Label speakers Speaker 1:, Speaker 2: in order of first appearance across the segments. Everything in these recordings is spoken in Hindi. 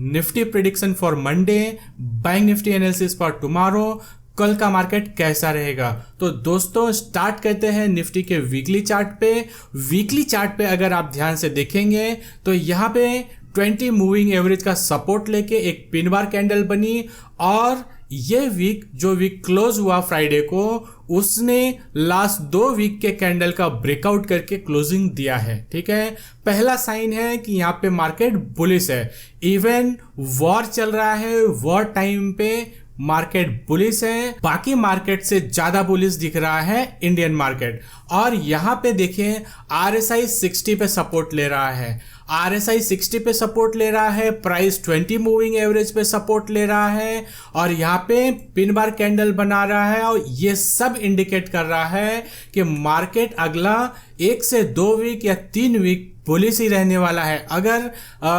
Speaker 1: Nifty prediction for Monday, bank Nifty analysis for tomorrow, कल का मार्केट कैसा रहेगा। तो दोस्तों स्टार्ट करते हैं निफ्टी के वीकली चार्ट पे। वीकली चार्ट पे अगर आप ध्यान से देखेंगे तो यहाँ पे 20 मूविंग एवरेज का सपोर्ट लेके एक पिन बार कैंडल बनी और ये वीक क्लोज हुआ फ्राइडे को, उसने लास्ट 2 वीक के कैंडल का ब्रेकआउट करके क्लोजिंग दिया है। ठीक है, पहला साइन है कि यहाँ पे मार्केट बुलिश है। इवन वॉर चल रहा है, वॉर टाइम पे मार्केट बुलिश है, बाकी मार्केट से ज्यादा बुलिश दिख रहा है इंडियन मार्केट। और यहाँ पे देखिए RSI 60 पे सपोर्ट ले रहा है, RSI 60 पे सपोर्ट ले रहा है, प्राइस 20 मूविंग एवरेज पे सपोर्ट ले रहा है और यहाँ पे पिन बार कैंडल बना रहा है। और ये सब इंडिकेट कर रहा है कि मार्केट अगला 1 से 2 वीक या 3 वीक बुलिश ही रहने वाला है। अगर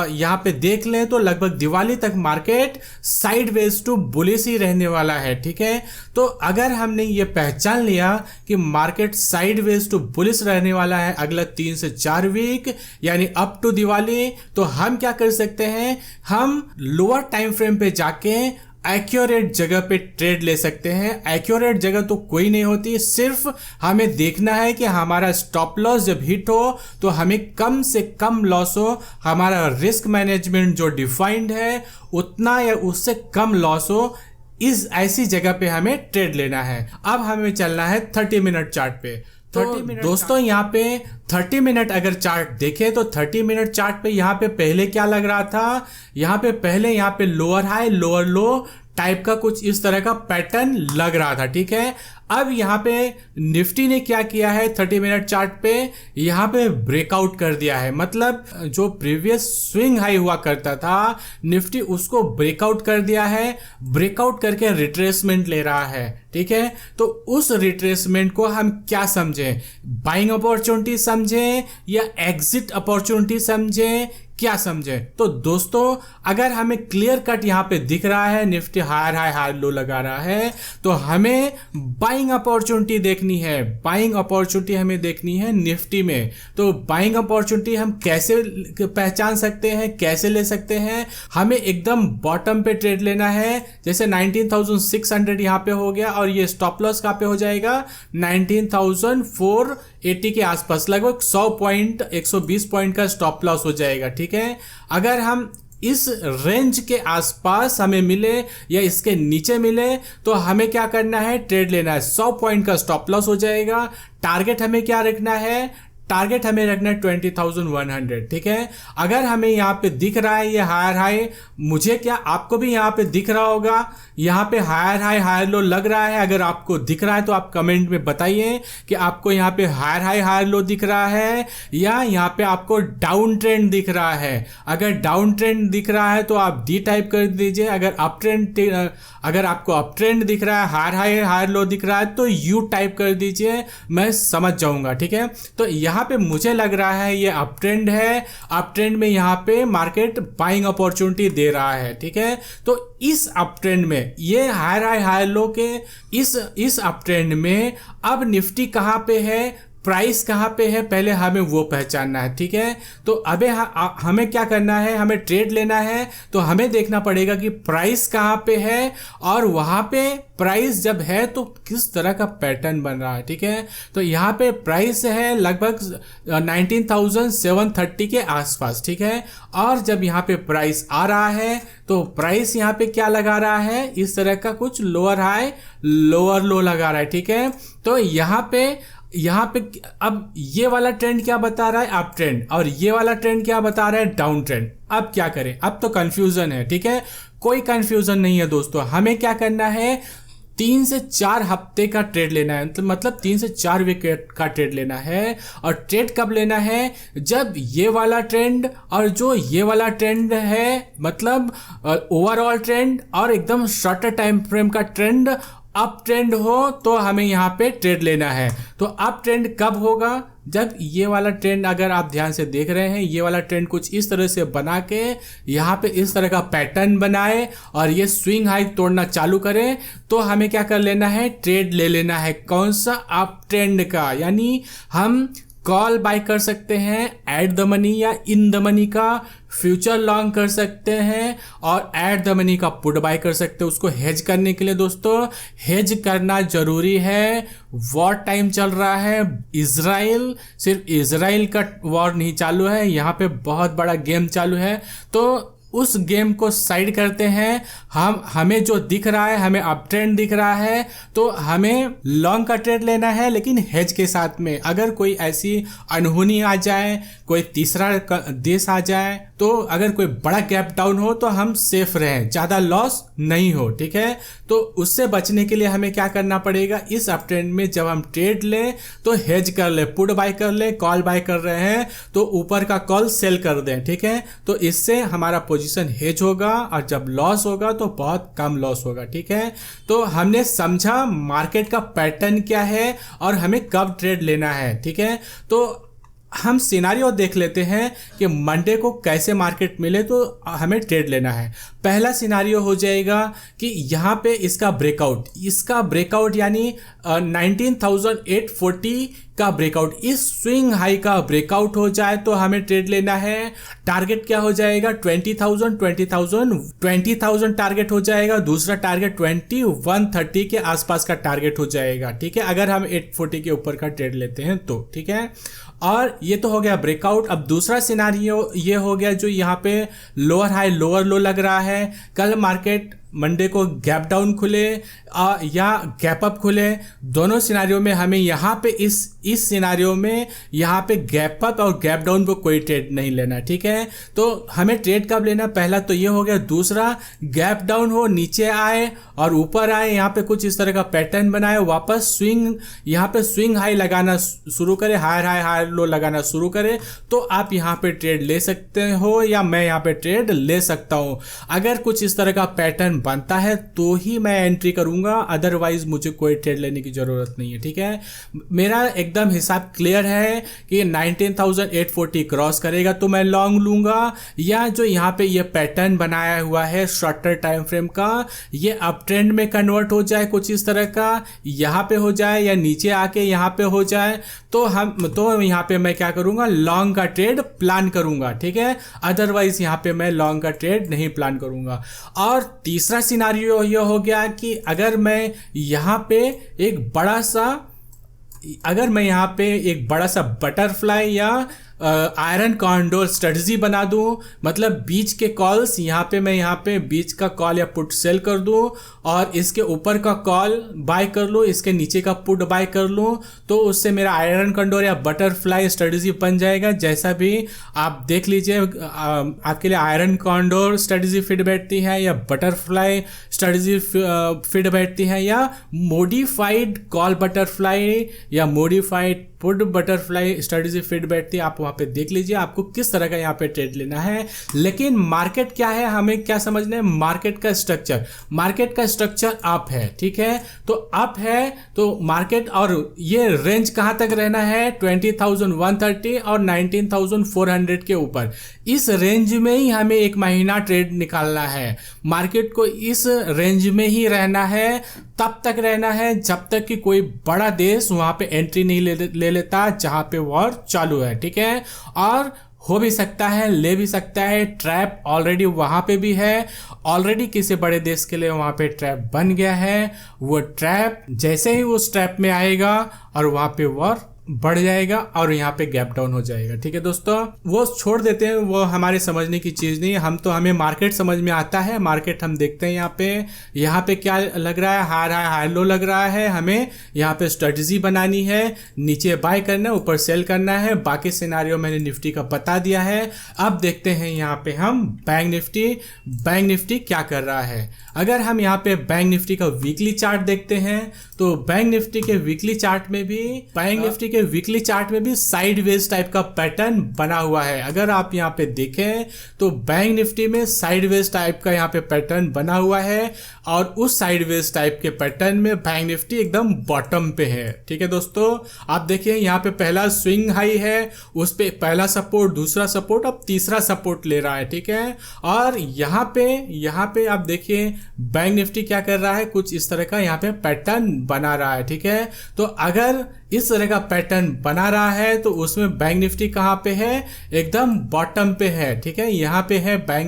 Speaker 1: यहाँ पे देख लें तो लगभग दिवाली तक मार्केट साइडवेज टू बुलिश ही रहने वाला है। ठीक है, तो अगर हमने ये पहचान लिया कि मार्केट साइडवेज टू बुलिश रहने वाला है अगला 3 से 4 वीक यानी अप टू दिवाली, तो हम क्या कर सकते हैं, हम लोअर टाइम फ्रेम पे जाके एक्यूरेट जगह पे ट्रेड ले सकते हैं। एक्यूरेट जगह तो कोई नहीं होती, सिर्फ हमें देखना है कि हमारा स्टॉप लॉस जब हिट हो तो हमें कम से कम लॉस हो, हमारा रिस्क मैनेजमेंट जो डिफाइंड है उतना या उससे कम लॉस हो, इस ऐसी जगह पे हमें ट्रेड लेना है। अब हमें चलना है 30 मिनट चार्ट पे। तो दोस्तों यहाँ पे 30 मिनट अगर चार्ट देखें तो 30 मिनट चार्ट पे यहाँ पे पहले क्या लग रहा था, यहाँ पे पहले यहाँ पे लोअर हाई लोअर लो टाइप का कुछ इस तरह का पैटर्न लग रहा था। ठीक है, अब यहाँ पे निफ्टी ने क्या किया है 30 मिनट चार्ट पे, यहाँ पे ब्रेकआउट कर दिया है। मतलब जो प्रीवियस स्विंग हाई हुआ करता था निफ्टी उसको ब्रेकआउट कर दिया है, ब्रेकआउट करके रिट्रेसमेंट ले रहा है। ठीक है, तो उस रिट्रेसमेंट को हम क्या समझें, बाइंग अपॉर्चुनिटी समझें या एग्जिट अपॉर्चुनिटी समझें, क्या समझें। तो दोस्तों अगर हमें क्लियर कट यहाँ पे दिख रहा है Nifty higher high higher low लगा रहा है तो हमें बाइंग अपॉर्चुनिटी देखनी है, बाइंग अपॉर्चुनिटी हमें देखनी है निफ्टी में। तो बाइंग अपॉर्चुनिटी हम कैसे पहचान सकते हैं, कैसे ले सकते हैं, हमें एकदम बॉटम पे ट्रेड लेना है। जैसे 19,600 यहाँ पे हो गया और ये स्टॉप लॉस कहाँ पे हो जाएगा 19,480 के आसपास, लगभग 100 पॉइंट 120 पॉइंट का स्टॉप लॉस हो जाएगा। ठीक है, अगर हम इस रेंज के आसपास हमें मिले या इसके नीचे मिले तो हमें क्या करना है, ट्रेड लेना है। 100 पॉइंट का स्टॉप लॉस हो जाएगा। टारगेट हमें क्या रखना है, टारगेट हमें रखना है 20,100। ठीक है, अगर हमें यहाँ पे दिख रहा है ये हायर हाई, मुझे क्या आपको भी यहाँ पे दिख रहा होगा, यहाँ पे हायर हाई हायर लो लग रहा है। अगर आपको दिख रहा है तो आप कमेंट में बताइए कि आपको यहाँ पे हायर हाई हायर लो दिख रहा है या यहाँ पे आपको डाउन ट्रेंड दिख रहा है। अगर डाउन ट्रेंड दिख रहा है तो आप डी टाइप कर दीजिए, अगर अप ट्रेंड अगर आपको अप ट्रेंड दिख रहा है हायर हाई हायर लो दिख रहा है तो यू टाइप कर दीजिए, मैं समझ जाऊंगा। ठीक है, तो यहाँ पे मुझे लग रहा है ये अप ट्रेंड है, अप ट्रेंड में यहाँ पे मार्केट बाइंग अपॉर्चुनिटी दे रहा है। ठीक है, तो इस अप ट्रेंड में ये हायर हाई हायर लो के इस अप ट्रेंड में अब निफ्टी कहाँ पे है, प्राइस कहाँ पे है, पहले हमें वो पहचानना है। ठीक है, तो अबे हमें क्या करना है, हमें ट्रेड लेना है तो हमें देखना पड़ेगा कि प्राइस कहाँ पे है और वहाँ पे प्राइस जब है तो किस तरह का पैटर्न बन रहा है। ठीक है, तो यहाँ पे प्राइस है लगभग 19,730 के आसपास। ठीक है, और जब यहाँ पे प्राइस आ रहा है तो प्राइस यहाँ पे क्या लगा रहा है, इस तरह का कुछ लोअर हाई लोअर लो लगा रहा है। ठीक है, तो यहाँ पे अब ये वाला ट्रेंड क्या बता रहा है, अप ट्रेंड, और ये वाला ट्रेंड क्या बता रहा है, डाउन ट्रेंड। अब क्या करें, अब तो कंफ्यूजन है। ठीक है, कोई कंफ्यूजन नहीं है दोस्तों, हमें क्या करना है 3 से 4 हफ्ते का ट्रेड लेना है, मतलब 3 से 4 वीक का ट्रेड लेना है। और ट्रेड कब लेना है, जब ये वाला ट्रेंड और जो ये वाला ट्रेंड है, मतलब ओवरऑल ट्रेंड और एकदम शॉर्टर टाइम फ्रेम का ट्रेंड अप ट्रेंड हो तो हमें यहाँ पे ट्रेड लेना है। तो अप ट्रेंड कब होगा, जब ये वाला ट्रेंड, अगर आप ध्यान से देख रहे हैं, ये वाला ट्रेंड कुछ इस तरह से बना के यहाँ पे इस तरह का पैटर्न बनाए और ये स्विंग हाई तोड़ना चालू करे तो हमें क्या कर लेना है, ट्रेड ले लेना है। कौन सा, अप ट्रेंड का, यानी हम कॉल बाय कर सकते हैं एट द मनी या इन द मनी का, फ्यूचर लॉन्ग कर सकते हैं और एट द मनी का पुट बाय कर सकते हैं। उसको हेज करने के लिए दोस्तों हेज करना जरूरी है। वॉर टाइम चल रहा है, इजराइल, सिर्फ इजराइल का वॉर नहीं चालू है, यहाँ पे बहुत बड़ा गेम चालू है। तो उस गेम को साइड करते हैं, हमें जो दिख रहा है, हमें अप ट्रेंड दिख रहा है, तो हमें लॉन्ग का ट्रेड लेना है लेकिन हेज के साथ में। अगर कोई ऐसी अनहोनी आ जाए, कोई तीसरा देश आ जाए, तो अगर कोई बड़ा गैप डाउन हो तो हम सेफ रहें, ज़्यादा लॉस नहीं हो, ठीक है। तो उससे बचने के लिए हमें क्या करना पड़ेगा, इस अप ट्रेंड में जब हम ट्रेड लें तो हेज कर ले, पुट बाय कर ले, कॉल बाय कर रहे हैं तो ऊपर का कॉल सेल कर दें, ठीक है। तो इससे हमारा पोजीशन हेज होगा और जब लॉस होगा तो बहुत कम लॉस होगा, ठीक है। तो हमने समझा मार्केट का पैटर्न क्या है और हमें कब ट्रेड लेना है, ठीक है। तो हम सिनारियो देख लेते हैं कि मंडे को कैसे मार्केट मिले तो हमें ट्रेड लेना है। पहला सिनारियो हो जाएगा कि यहाँ पे इसका ब्रेकआउट यानी 19,840 का ब्रेकआउट, इस स्विंग हाई का ब्रेकआउट हो जाए तो हमें ट्रेड लेना है। टारगेट क्या हो जाएगा, 20,000 टारगेट हो जाएगा। दूसरा टारगेट 2130 के आसपास का टारगेट हो जाएगा, ठीक है, अगर हम 840 के ऊपर का ट्रेड लेते हैं तो, ठीक है। और ये तो हो गया ब्रेकआउट। अब दूसरा सिनारियो ये हो गया जो यहाँ पे लोअर हाई लोअर लो लग रहा है। कल मार्केट मंडे को गैप डाउन खुले या गैप अप खुले, दोनों सिनारियो में हमें यहाँ पे इस सिनारियो में यहाँ पे गैप अप और गैप डाउन पे कोई ट्रेड नहीं लेना, ठीक है। तो हमें ट्रेड कब लेना, पहला तो ये हो गया। दूसरा, गैप डाउन हो, नीचे आए और ऊपर आए, यहाँ पे कुछ इस तरह का पैटर्न बनाए, वापस स्विंग, यहाँ पे स्विंग हाई लगाना शुरू करे, हायर हाई हायर लो लगाना शुरू करे, तो आप यहाँ पे ट्रेड ले सकते हो या मैं यहाँ पे ट्रेड ले सकता हूँ। अगर कुछ इस तरह का पैटर्न बनता है तो ही मैं एंट्री करूंगा, अदरवाइज मुझे कोई ट्रेड लेने की जरूरत नहीं है, ठीक है। मेरा एकदम हिसाब क्लियर है कि 19,840 क्रॉस करेगा तो मैं लॉन्ग लूंगा, या जो यहाँ पे ये पैटर्न बनाया हुआ है शॉर्टर टाइम फ्रेम का, ये अप ट्रेंड में कन्वर्ट हो जाए कुछ इस तरह का, यहाँ पे हो जाए या नीचे आके यहाँ पे हो जाए, तो यहाँ पे मैं क्या करूंगा, लॉन्ग का ट्रेड प्लान करूंगा, ठीक है। अदरवाइज यहाँ पे मैं लॉन्ग का ट्रेड नहीं प्लान करूंगा। और तीसरा सिनारियो ये हो गया कि अगर मैं यहाँ पे एक बड़ा सा बटरफ्लाई या आयरन कॉन्डोर स्ट्रेटजी बना दूं, मतलब बीच के कॉल्स यहाँ पे बीच का कॉल या पुट सेल कर दूं और इसके ऊपर का कॉल बाय कर लूँ, इसके नीचे का पुट बाय कर लूँ, तो उससे मेरा आयरन कॉन्डोर या बटरफ्लाई स्ट्रेटजी बन जाएगा। जैसा भी आप देख लीजिए, आपके लिए आयरन कॉन्डोर स्ट्रेटजी फिट बैठती है या बटरफ्लाई स्ट्रेटजी फिट बैठती है या मॉडिफाइड कॉल बटरफ्लाई या modified put butterfly strategy fit बैठती है, आप वहाँ पे देख लीजिए आपको किस तरह का यहाँ पे ट्रेड लेना है। लेकिन मार्केट क्या है, हमें क्या समझना है, मार्केट का स्ट्रक्चर अप है, ठीक है। तो अप है तो मार्केट, और ये रेंज कहाँ तक रहना है, 20,130 और 19,400 के ऊपर, इस रेंज में ही हमें एक महीना ट्रेड निकालना है। मार्केट को इस रेंज में ही रहना है, तब तक रहना है जब तक कि कोई बड़ा देश वहां पे एंट्री नहीं ले लेता जहां पे वॉर चालू है, ठीक है। और हो भी सकता है, ले भी सकता है, ट्रैप ऑलरेडी वहां पे भी है, ऑलरेडी किसी बड़े देश के लिए वहां पे ट्रैप बन गया है। वो ट्रैप जैसे ही उस ट्रैप में आएगा और वहां पे वॉर बढ़ जाएगा और यहाँ पे गैप डाउन हो जाएगा, ठीक है दोस्तों। वो छोड़ देते हैं, वो हमारे समझने की चीज़ नहीं है। हमें मार्केट समझ में आता है, मार्केट हम देखते हैं यहाँ पे क्या लग रहा है, हायर हाई हाई लो लग रहा है, हमें यहाँ पे स्ट्रेटजी बनानी है, नीचे बाय करना है, ऊपर सेल करना है। बाकी सिनारियो मैंने निफ्टी का बता दिया है। अब देखते हैं यहाँ पे हम बैंक निफ्टी क्या कर रहा है। अगर हम यहाँ पे बैंक निफ्टी का वीकली चार्ट देखते हैं तो बैंक निफ्टी के वीकली चार्ट में भी साइडवेज टाइप का पैटर्न बना हुआ है। अगर आप यहाँ पे देखें तो बैंक निफ्टी में साइडवेज टाइप का यहाँ पे पैटर्न बना हुआ है और उस साइडवेज टाइप के पैटर्न में बैंक निफ्टी एकदम बॉटम पे है, ठीक है दोस्तों। आप देखिए यहाँ पे पहला स्विंग हाई है, उस पे पहला सपोर्ट, दूसरा सपोर्ट, अब तीसरा सपोर्ट ले रहा है, ठीक है। और यहाँ पे आप देखिए बैंक निफ्टी क्या कर रहा है, कुछ इस तरह का यहाँ पे पैटर्न बना रहा है, ठीक है। तो अगर इस तरह का पैटर्न बना रहा है तो उसमें बैंक निफ्टी कहाँ पे है, एकदम बॉटम पे है। ठीक है, यहाँ पे है बैंक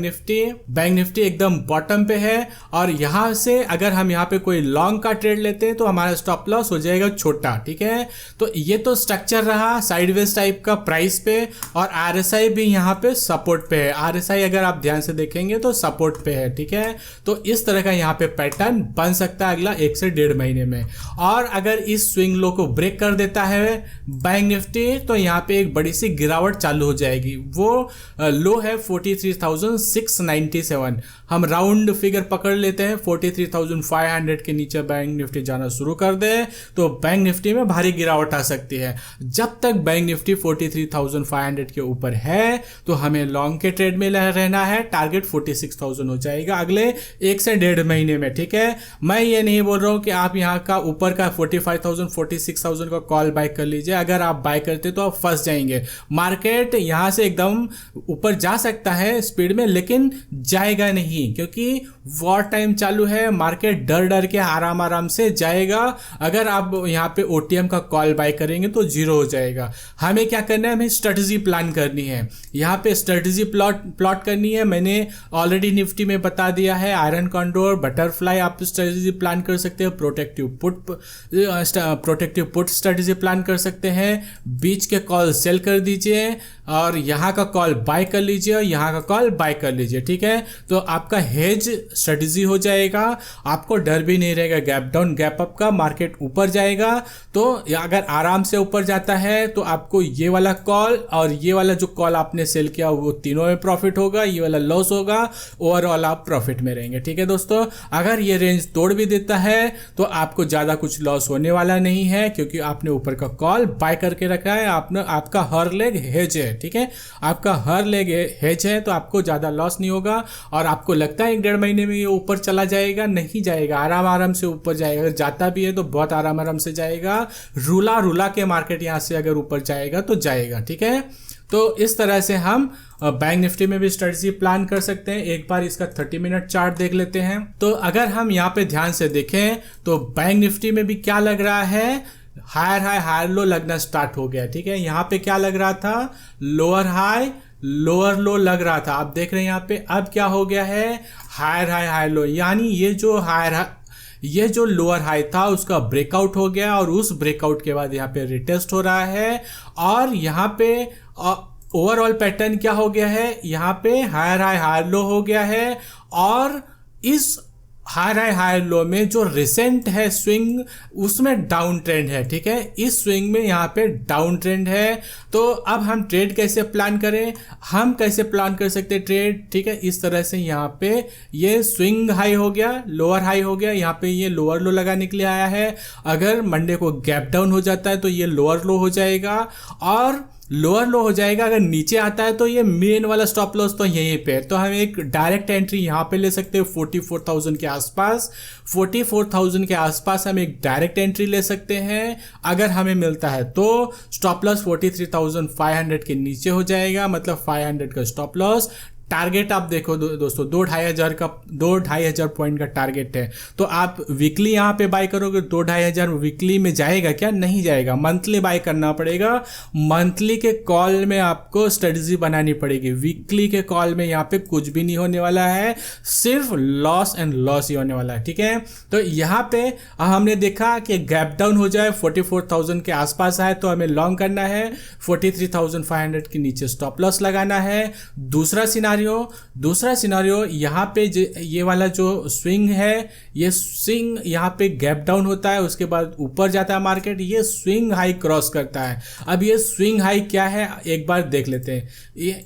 Speaker 1: निफ्टी एकदम बॉटम पे है। और यहाँ से अगर हम यहाँ पे कोई लॉन्ग का ट्रेड लेते हैं तो हमारा स्टॉप लॉस हो जाएगा छोटा। ठीक है, तो ये तो स्ट्रक्चर रहा साइडवेज टाइप का प्राइस पे। और आरएसआई भी यहाँ पे सपोर्ट पे है, आरएसआई अगर आप ध्यान से देखेंगे तो सपोर्ट पे है। ठीक है, तो इस तरह का यहाँ पे पैटर्न बन सकता है अगला 1 से 1.5 महीने में। और अगर इस स्विंग लो को ब्रेक कर देता है बैंक निफ्टी तो यहाँ पे एक बड़ी सी गिरावट चालू हो जाएगी। वो लो है 43,697, हम राउंड फिगर पकड़ लेते हैं, 43,500 के नीचे बैंक निफ्टी जाना शुरू कर दे तो बैंक निफ्टी में भारी गिरावट आ सकती है। जब तक बैंक निफ्टी 43,500 के ऊपर है तो हमें लॉन्ग के ट्रेड में रहना है। टारगेट 46,000 हो जाएगा अगले 1 से 1.5 महीने में। ठीक है, मैं ये नहीं बोल रहा हूँ कि आप यहाँ का ऊपर का 45,000 46,000 का कॉल बाय कर लीजिए। अगर आप बाय करते तो आप फंस जाएंगे। मार्केट यहाँ से एकदम ऊपर जा सकता है स्पीड में, लेकिन जाएगा नहीं, क्योंकि वॉर टाइम चालू है। मार्केट डर डर के आराम आराम से जाएगा। अगर आप यहाँ पे ओटीएम का कॉल बाय करेंगे तो जीरो हो जाएगा। हमें क्या करना है, हमें स्ट्रेटजी प्लान करनी है। यहाँ पे स्ट्रेटजी प्लॉट करनी है। मैंने ऑलरेडी निफ्टी में बता दिया है, आयरन कॉन्डोर, बटरफ्लाई आप स्ट्रेटजी प्लान कर सकते हैं, प्रोटेक्टिव पुट स्ट्रेटजी प्लान कर सकते हैं। बीच के कॉल सेल कर दीजिए और यहाँ का कॉल बाय कर लीजिए और यहाँ का कॉल बाय कर लीजिए। ठीक है, तो आपका हेज स्ट्रेटजी हो जाएगा। आपको डर भी नहीं रहेगा गैप डाउन गैप अप का। मार्केट ऊपर जाएगा तो अगर आराम से ऊपर जाता है तो आपको ये वाला कॉल और ये वाला जो कॉल आपने सेल किया वो तीनों में प्रॉफिट होगा, ये वाला लॉस होगा, ओवरऑल आप प्रॉफिट में रहेंगे। ठीक है दोस्तों, अगर ये रेंज तोड़ भी देता है तो आपको ज़्यादा कुछ लॉस होने वाला नहीं है, क्योंकि आपने ऊपर का कॉल बाय करके रखा है। आपका हर लेग हेज है। ठीक है, आपका हर लेग हेज है तो आपको ज़्यादा लॉस नहीं होगा। और आपको लगता है 1.5 महीने में ये ऊपर चला जाएगा, नहीं जाएगा, आराम आराम से ऊपर जाएगा। अगर जाता भी है तो बहुत आराम आराम से जाएगा। रुला के मार्केट यहाँ से अगर ऊपर जाएगा तो जाएगा। ठीक है, तो इस तरह से हम बैंक निफ्टी में भी स्ट्रेटजी प्लान कर सकते हैं। एक बार इसका 30 मिनट चार्ट देख लेते हैं। तो अगर हम यहाँ पे ध्यान से देखें तो बैंक निफ्टी में भी क्या लग रहा है, हायर हाई हायर लो लगना स्टार्ट हो गया। ठीक है, यहाँ पे क्या लग रहा था, लोअर हाई लोअर लो लग रहा था। आप देख रहे हैं यहाँ पे अब क्या हो गया है, हायर हाई हायर लो, यानी ये जो लोअर हाई था उसका ब्रेकआउट हो गया और उस ब्रेकआउट के बाद यहाँ पे रिटेस्ट हो रहा है। और यहाँ पे ओवरऑल पैटर्न क्या हो गया है, यहाँ पे हायर हाई हायर लो हो गया है। और इस हायर हाई हायर लो में जो रिसेंट है स्विंग उसमें डाउन ट्रेंड है। ठीक है, इस स्विंग में यहाँ पे डाउन ट्रेंड है। तो अब हम ट्रेड कैसे प्लान करें, हम कैसे प्लान कर सकते हैं ट्रेड। ठीक है, इस तरह से यहाँ पे ये स्विंग हाई हो गया, लोअर हाई हो गया, यहाँ पे ये लोअर लो लगाने के लिए आया है। अगर मंडे को गैप डाउन हो जाता है तो ये लोअर लो हो जाएगा और लोअर लो हो जाएगा। अगर नीचे आता है तो ये मेन वाला स्टॉप लॉस तो यहीं पे, तो हम एक डायरेक्ट एंट्री यहाँ पे ले सकते हैं 44,000 के आसपास। 44,000 के आसपास हम एक डायरेक्ट एंट्री ले सकते हैं अगर हमें मिलता है तो। स्टॉप लॉस 43,500 के नीचे हो जाएगा, मतलब 500 का स्टॉप लॉस। टारगेट आप देखो दोस्तों 2-2,500 पॉइंट का टारगेट है। तो आप वीकली यहाँ पे बाय करोगे 2-2,500 वीकली में जाएगा क्या, नहीं जाएगा, मंथली बाय करना पड़ेगा। मंथली के कॉल में आपको स्ट्रेटजी बनानी पड़ेगी। वीकली के कॉल में यहाँ पे कुछ भी नहीं होने वाला है, सिर्फ लॉस एंड लॉस ही होने वाला है। ठीक है, तो यहाँ पे हमने देखा कि गैप डाउन हो जाए 44,000 के आसपास आए तो हमें लॉन्ग करना है, 43,500 के नीचे स्टॉप लॉस लगाना है। दूसरा सिनारियो यहाँ पे ये वाला जो स्विंग है, ये स्विंग यहाँ पे गैप डाउन होता है, उसके बाद ऊपर जाता है मार्केट, ये स्विंग हाई क्रॉस करता है। अब ये स्विंग हाई क्या है एक बार देख लेते हैं।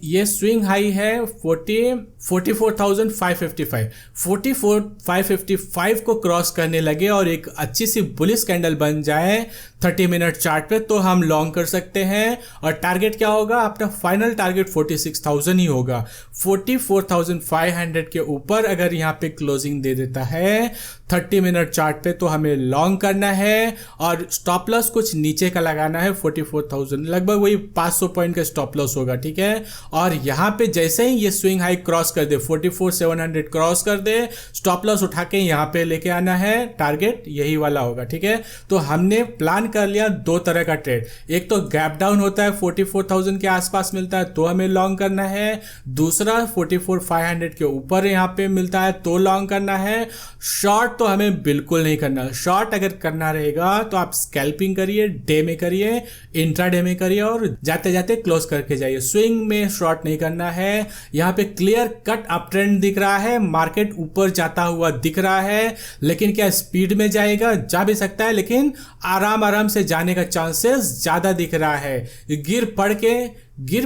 Speaker 1: ये स्विंग हाई है 44,555। 44,555 को क्रॉस करने लगे और एक अच्छी सी बुलिश कैंडल बन जाए 30 मिनट चार्ट पे तो हम लॉन्ग कर सकते हैं। और टारगेट क्या होगा, अपना फाइनल टारगेट 46,000 ही होगा। 44,500 के ऊपर अगर यहाँ पे क्लोजिंग दे देता है 30 मिनट चार्ट पे तो हमें लॉन्ग करना है और स्टॉप लॉस कुछ नीचे का लगाना है 44,000, लगभग वही 500 पॉइंट का स्टॉप लॉस होगा। ठीक है, और यहाँ पे जैसे ही ये स्विंग हाई क्रॉस कर दे 44,700 क्रॉस कर दे, स्टॉप लॉस उठा के यहाँ पे लेके आना है, टारगेट यही वाला होगा। ठीक है, तो हमने प्लान प्लान कर लिया दो तरह का ट्रेड, एक तो गैप डाउन होता है 44,000 के आसपास मिलता है तो हमें लॉन्ग करना है, दूसरा 44,500 के ऊपर यहाँ पे मिलता है तो लॉन्ग करना है। शॉर्ट तो हमें बिल्कुल नहीं करना। शॉर्ट अगर करना रहेगा तो आप स्कैल्पिंग करिए, डे में करिए, इंट्राडे में करिए और जाते जाते क्लोज करके जाइए। स्विंग में शॉर्ट नहीं करना है। यहाँ पे क्लियर कट अप ट्रेंड दिख रहा है, मार्केट ऊपर जाता हुआ दिख रहा है, लेकिन क्या स्पीड में जाएगा? जा भी सकता है, लेकिन आराम आराम से जाने का चांसेस ज्यादा दिख रहा है। गिर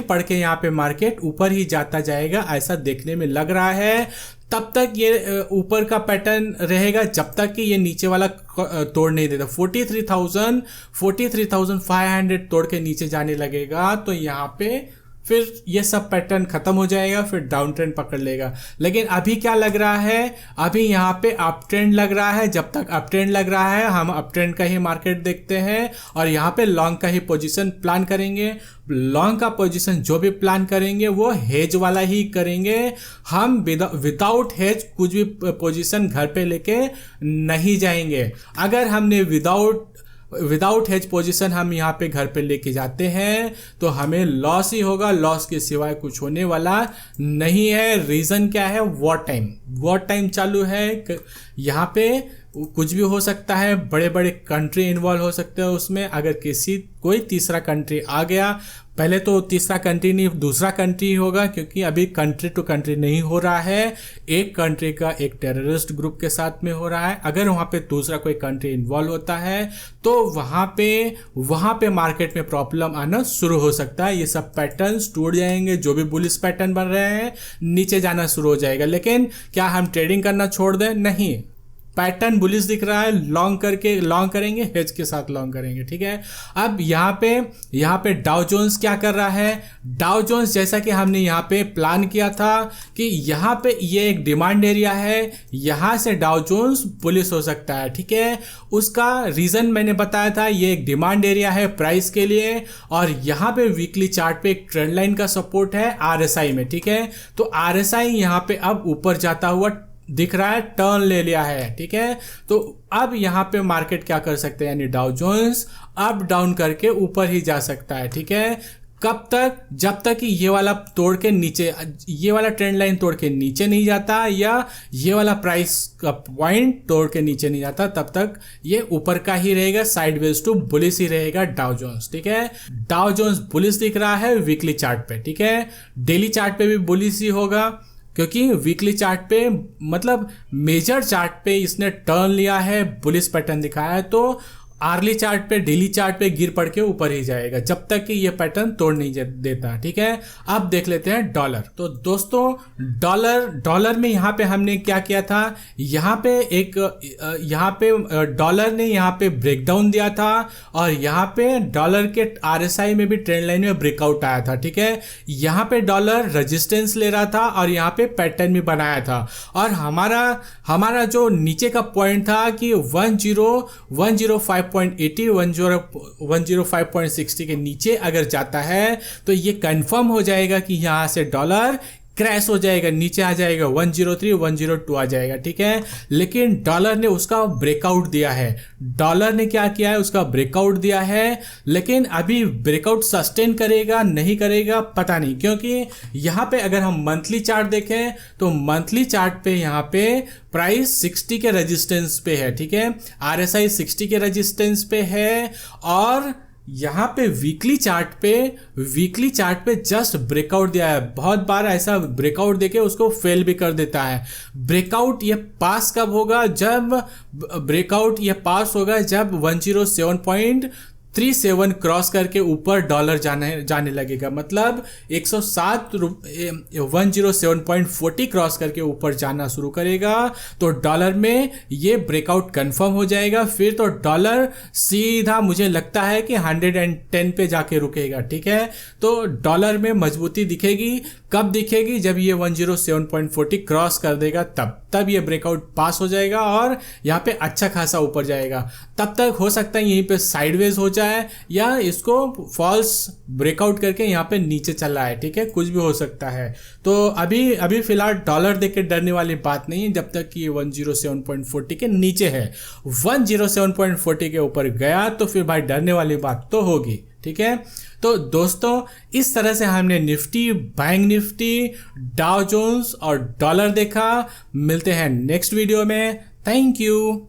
Speaker 1: पड़ के यहाँ पे मार्केट ऊपर ही जाता जाएगा ऐसा देखने में लग रहा है। तब तक ये ऊपर का पैटर्न रहेगा जब तक कि ये नीचे वाला तोड़ नहीं देता। 43,500 तोड़ के नीचे जाने लगेगा तो यहाँ पे फिर ये सब पैटर्न खत्म हो जाएगा, फिर डाउन ट्रेंड पकड़ लेगा। लेकिन अभी क्या लग रहा है? अभी यहाँ पे अप ट्रेंड लग रहा है। जब तक अप ट्रेंड लग रहा है हम अप ट्रेंड का ही मार्केट देखते हैं और यहाँ पे लॉन्ग का ही पोजीशन प्लान करेंगे। लॉन्ग का पोजीशन जो भी प्लान करेंगे वो हेज वाला ही करेंगे। हम विदाउट हेज कुछ भी पोजीशन घर पे लेके नहीं जाएंगे। अगर हमने विदाउट हेज पोजीशन हम यहाँ पे घर पे लेके जाते हैं तो हमें लॉस ही होगा, लॉस के सिवाय कुछ होने वाला नहीं है। रीज़न क्या है? वॉर टाइम चालू है। यहाँ पे कुछ भी हो सकता है, बड़े बड़े कंट्री इन्वॉल्व हो सकते हैं उसमें। अगर कोई तीसरा कंट्री आ गया, पहले तो तीसरा कंट्री नहीं दूसरा कंट्री होगा, क्योंकि अभी कंट्री टू कंट्री नहीं हो रहा है, एक कंट्री का एक टेररिस्ट ग्रुप के साथ में हो रहा है। अगर वहाँ पे दूसरा कोई कंट्री इन्वॉल्व होता है तो वहाँ पे मार्केट में प्रॉब्लम आना शुरू हो सकता है। ये सब पैटर्न्स टूट जाएंगे, जो भी बुलिश पैटर्न बन रहे हैं नीचे जाना शुरू हो जाएगा। लेकिन क्या हम ट्रेडिंग करना छोड़ दें? नहीं। पैटर्न बुलिश दिख रहा है, लॉन्ग करेंगे, हेज के साथ लॉन्ग करेंगे। ठीक है। अब यहाँ पे डाउ जोन्स क्या कर रहा है? डाउ जोन्स जैसा कि हमने यहाँ पे प्लान किया था कि यहाँ पे ये एक डिमांड एरिया है, यहाँ से डाउ जोन्स बुलिश हो सकता है। ठीक है। उसका रीजन मैंने बताया था, ये एक डिमांड एरिया है प्राइस के लिए और यहाँ पे वीकली चार्ट पे एक ट्रेंड लाइन का सपोर्ट है RSI में। ठीक है। तो RSI यहाँ पे अब ऊपर जाता हुआ दिख रहा है, टर्न ले लिया है। ठीक है। तो अब यहाँ पे मार्केट क्या कर सकते हैं, यानी डाउ जोन्स अप डाउन करके ऊपर ही जा सकता है। ठीक है। कब तक? जब तक कि ये वाला ट्रेंड लाइन तोड़ के नीचे नहीं जाता या ये वाला प्राइस का पॉइंट तोड़ के नीचे नहीं जाता, तब तक ये ऊपर का ही रहेगा, साइडवेज टू बुलिश ही रहेगा डाउ जोन्स। ठीक है। डाउ जोन्स बुलिश दिख रहा है वीकली चार्ट पे। ठीक है। डेली चार्ट पे भी बुलिश ही होगा, क्योंकि वीकली चार्ट पे मतलब मेजर चार्ट पे इसने टर्न लिया है, बुलिश पैटर्न दिखाया है, तो आर्ली चार्ट पे, डेली चार्ट पे गिर पड़ के ऊपर ही जाएगा जब तक कि ये पैटर्न तोड़ नहीं देता। ठीक है। अब देख लेते हैं डॉलर। तो दोस्तों डॉलर में यहाँ पे हमने क्या किया था, यहाँ पे डॉलर ने यहाँ पे ब्रेकडाउन दिया था और यहाँ पे डॉलर के RSI में भी ट्रेंड लाइन में ब्रेकआउट आया था। ठीक है। यहाँ पे डॉलर रेजिस्टेंस ले रहा था और यहाँ पे पैटर्न भी बनाया था और हमारा जो नीचे का पॉइंट था कि 105.80 105.60 के नीचे अगर जाता है तो ये कंफर्म हो जाएगा कि यहाँ से डॉलर क्रैश हो जाएगा, नीचे आ जाएगा, 103 102 आ जाएगा। ठीक है। लेकिन डॉलर ने उसका ब्रेकआउट दिया है। डॉलर ने क्या किया है, उसका ब्रेकआउट दिया है, लेकिन अभी ब्रेकआउट सस्टेन करेगा नहीं करेगा पता नहीं, क्योंकि यहाँ पे अगर हम मंथली चार्ट देखें तो मंथली चार्ट पे यहाँ पे प्राइस 60 के रेजिस्टेंस पे है। ठीक है। RSI 60 के रेजिस्टेंस पे है और यहाँ पे वीकली चार्ट पे जस्ट ब्रेकआउट दिया है। बहुत बार ऐसा ब्रेकआउट देके उसको फेल भी कर देता है। ब्रेकआउट ये पास कब होगा? जब 107.37 क्रॉस करके ऊपर डॉलर जाने लगेगा, मतलब 107.40 क्रॉस करके ऊपर जाना शुरू करेगा तो डॉलर में ये ब्रेकआउट कंफर्म हो जाएगा। फिर तो डॉलर सीधा मुझे लगता है कि 110 पे जाके रुकेगा। ठीक है। तो डॉलर में मजबूती दिखेगी। कब दिखेगी? जब ये 107.40 क्रॉस कर देगा, तब ये ब्रेकआउट पास हो जाएगा और यहाँ पे अच्छा खासा ऊपर जाएगा। तब तक हो सकता है यहीं पे साइडवेज हो जाए जाए या इसको फॉल्स ब्रेकआउट करके यहाँ पे नीचे चला है, ठीक है, कुछ भी हो सकता है। तो अभी फिलहाल डॉलर देख के डरने वाली बात नहीं है, जब तक कि 107.40 के नीचे है। 107.40 के ऊपर गया तो फिर भाई डरने वाली बात तो होगी, ठीक है। तो दोस्तों इस तरह से हमने Nifty, bank Nifty, Dow Jones और डॉलर देखा। मिलते हैं नेक्स्ट वीडियो में। Thank you.